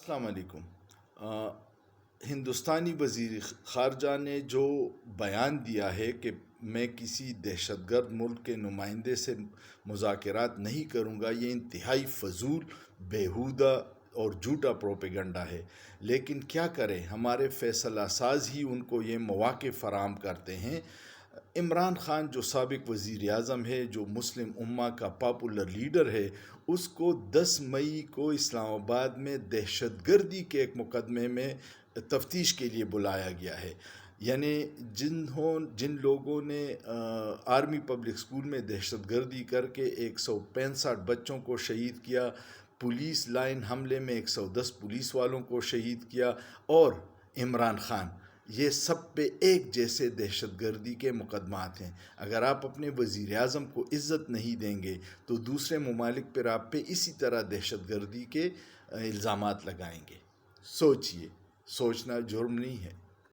السلام علیکم۔ ہندوستانی وزیر خارجہ نے جو بیان دیا ہے کہ میں کسی دہشت گرد ملک کے نمائندے سے مذاکرات نہیں کروں گا، یہ انتہائی فضول، بیہودہ اور جھوٹا پروپیگنڈا ہے۔ لیکن کیا کریں، ہمارے فیصلہ ساز ہی ان کو یہ مواقع فراہم کرتے ہیں۔ عمران خان جو سابق وزیر اعظم ہے، جو مسلم امہ کا پاپولر لیڈر ہے، اس کو 10 مئی کو اسلام آباد میں دہشت گردی کے ایک مقدمے میں تفتیش کے لیے بلایا گیا ہے۔ یعنی جن لوگوں نے آرمی پبلک اسکول میں دہشت گردی کر کے 165 بچوں کو شہید کیا، پولیس لائن حملے میں 110 پولیس والوں کو شہید کیا، اور عمران خان، یہ سب پہ ایک جیسے دہشت گردی کے مقدمات ہیں۔ اگر آپ اپنے وزیر اعظم کو عزت نہیں دیں گے تو دوسرے ممالک پر آپ پہ اسی طرح دہشت گردی کے الزامات لگائیں گے۔ سوچئے، سوچنا جرم نہیں ہے۔